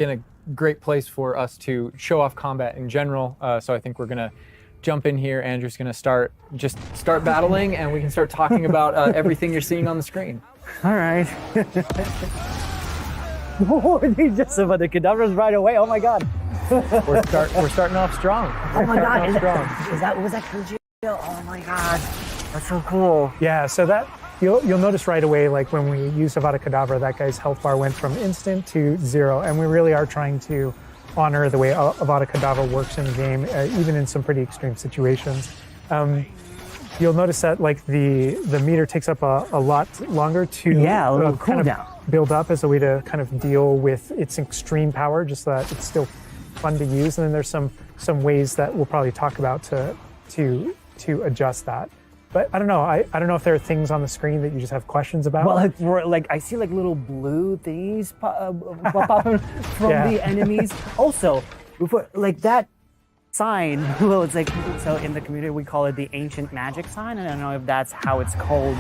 in a great place for us to show off combat in general. So I think we're gonna jump in here. Andrew's gonna start battling, and we can start talking about everything you're seeing on the screen. All right. Oh, they just Avada Kedavras right away. Oh my God. We're starting off strong. Oh my God. Was that Kujiro? Oh my God. That's so cool. Yeah, so that you'll notice right away, like when we use Avada Kedavra, that guy's health bar went from instant to 0, and we really are trying to honor the way Avada Kedavra works in the game, even in some pretty extreme situations. You'll notice that like the meter takes up a lot longer to a little kind cooldown. of build up as a way to kind of deal with its extreme power, just so that it's still fun to use. And then there's some ways that we'll probably talk about to adjust that. But I don't know. I don't know if there are things on the screen that you just have questions about. Well, I see like little blue things pop up from the enemies. Also, like that sign. Well, it's like, so in the community we call it the ancient magic sign. I don't know if that's how it's called.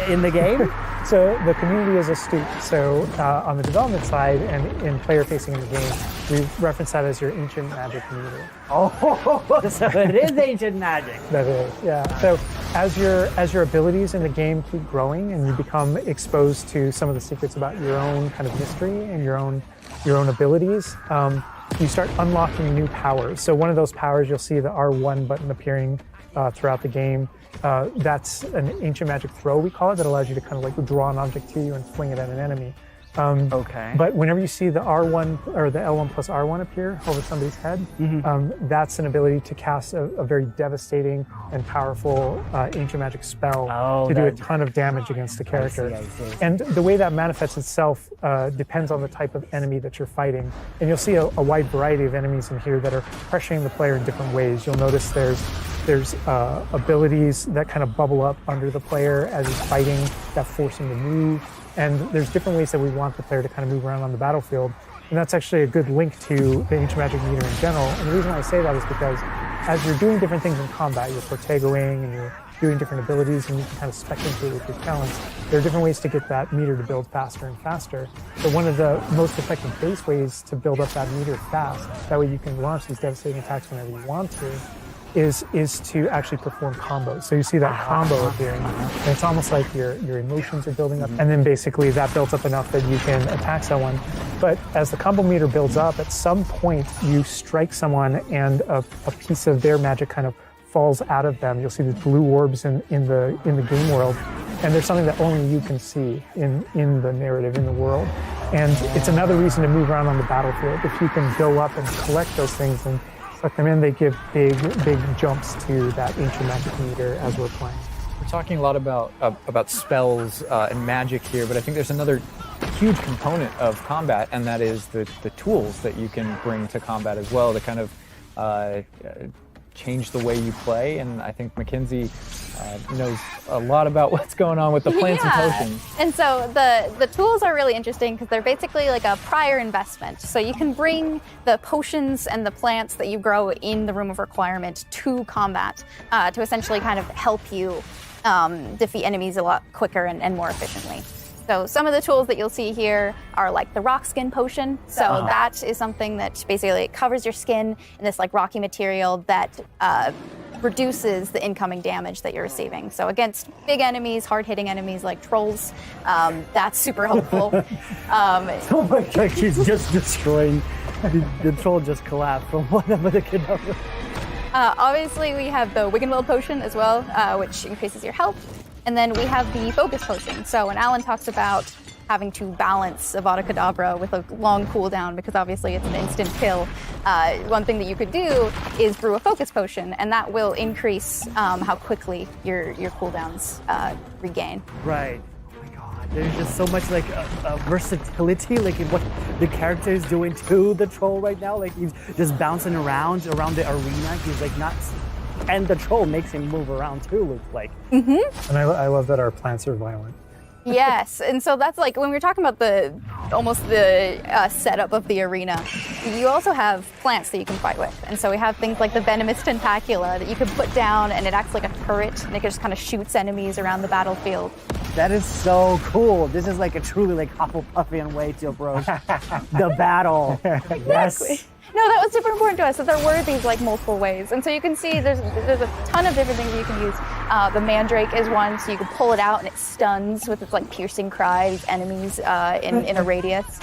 In the game. So the community is astute. So on the development side and in player facing in the game, we reference that as your ancient magic meter. Oh, so it is ancient magic. That is, yeah. So as your abilities in the game keep growing and you become exposed to some of the secrets about your own kind of mystery and your own abilities, you start unlocking new powers. So one of those powers, you'll see the R1 button appearing throughout the game. That's an ancient magic throw, we call it, that allows you to kind of like draw an object to you and fling it at an enemy. Okay. But whenever you see the R1 or the L1 plus R1 appear over somebody's head, that's an ability to cast a very devastating and powerful ancient magic spell to do a ton of damage against the character. I see. And the way that manifests itself depends on the type of enemy that you're fighting. And you'll see a wide variety of enemies in here that are pressuring the player in different ways. You'll notice there's abilities that kind of bubble up under the player as he's fighting that force him to move. And there's different ways that we want the player to kind of move around on the battlefield. And that's actually a good link to the ancient magic meter in general. And the reason I say that is because as you're doing different things in combat, you're protegoing and you're doing different abilities and you can kind of spec into it with your talents, there are different ways to get that meter to build faster and faster. So one of the most effective base ways to build up that meter fast, that way you can launch these devastating attacks whenever you want to, is to actually perform combos. So you see that combo appearing, and it's almost like your emotions are building up, and then basically that builds up enough that you can attack someone. But as the combo meter builds up, at some point you strike someone and a piece of their magic kind of falls out of them. You'll see the blue orbs in the game world, and there's something that only you can see in the narrative, in the world. And it's another reason to move around on the battlefield. If you can go up and collect those things and suck them in, they give big jumps to that ancient magic meter as we're playing. We're talking a lot about spells and magic here, but I think there's another huge component of combat, and that is the tools that you can bring to combat as well to kind of change the way you play. And I think Mackenzie knows a lot about what's going on with the plants and potions. And so the tools are really interesting because they're basically like a prior investment. So you can bring the potions and the plants that you grow in the Room of Requirement to combat to essentially kind of help you defeat enemies a lot quicker and more efficiently. So some of the tools that you'll see here are like the rock skin potion. So that is something that basically covers your skin in this like rocky material that reduces the incoming damage that you're receiving. So against big enemies, hard-hitting enemies like trolls, that's super helpful. Oh my God, she's just destroying. The troll just collapsed from whatever the kid. Obviously, we have the Wiggenweld potion as well, which increases your health. And then we have the focus potion. So when Alan talks about having to balance Avada Kedavra with a long cooldown, because obviously it's an instant kill, one thing that you could do is brew a focus potion, and that will increase how quickly your cooldowns regain. Right. Oh my God. There's just so much like versatility, like in what the character is doing to the troll right now. Like he's just bouncing around the arena. He's like not. And the troll makes him move around too, looks like. And I love that our plants are violent. Yes, and so that's like when we're talking about the setup of the arena, you also have plants that you can fight with. And so we have things like the venomous tentacula that you can put down, and it acts like a turret, and it just kind of shoots enemies around the battlefield. That is so cool. This is like a truly like Hufflepuffian way to approach the battle. Yes. No, that was super important to us, that there were these like multiple ways. And so you can see there's a ton of different things you can use. The Mandrake is one, so you can pull it out and it stuns with its like piercing cry these enemies in a radius.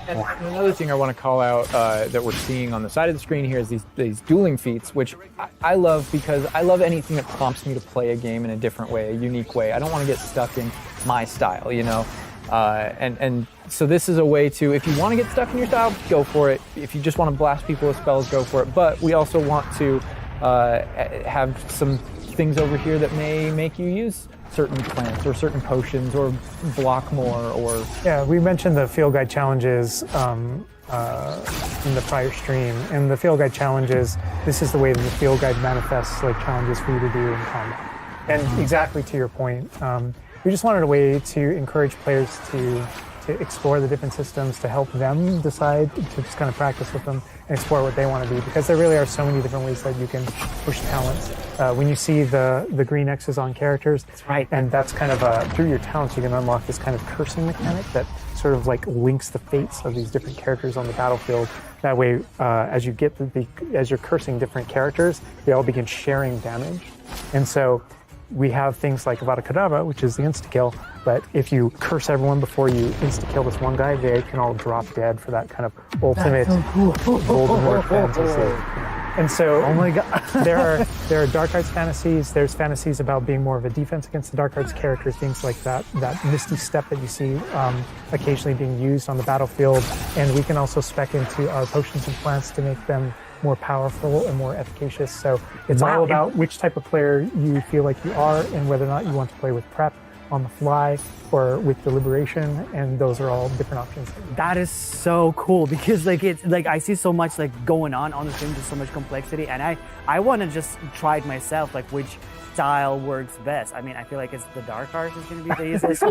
And another thing I want to call out that we're seeing on the side of the screen here is these dueling feats, which I love because I love anything that prompts me to play a game in a different way, a unique way. I don't want to get stuck in my style, you know? And so this is a way to, if you want to get stuck in your style, go for it. If you just want to blast people with spells, go for it. But we also want to have some things over here that may make you use certain plants or certain potions or block more or... Yeah, we mentioned the field guide challenges in the prior stream. And the field guide challenges, this is the way that the field guide manifests like challenges for you to do in combat. And exactly to your point, we just wanted a way to encourage players to explore the different systems, to help them decide, to just kind of practice with them and explore what they want to do, because there really are so many different ways that you can push talents. When you see the green X's on characters, That's right. and that's kind of through your talents you can unlock this kind of cursing mechanic that sort of like links the fates of these different characters on the battlefield. That way, as you get as you're cursing different characters, they all begin sharing damage, and so we have things like Avada Kedavra, which is the insta-kill, but if you curse everyone before you insta-kill this one guy, they can all drop dead for that kind of ultimate Voldemort fantasy. And so, Oh my god. there are dark arts fantasies. There's fantasies about being more of a defense against the dark arts characters, things like that misty step that you see occasionally being used on the battlefield. And we can also spec into our potions and plants to make them more powerful and more efficacious. So it's all about which type of player you feel like you are and whether or not you want to play with prep on the fly or with deliberation, and those are all different options. That is so cool because like it's like I see so much like going on the stream, just so much complexity, and I want to just try it myself, like which style works best. I mean, I feel like it's the dark arts is going to be the easiest.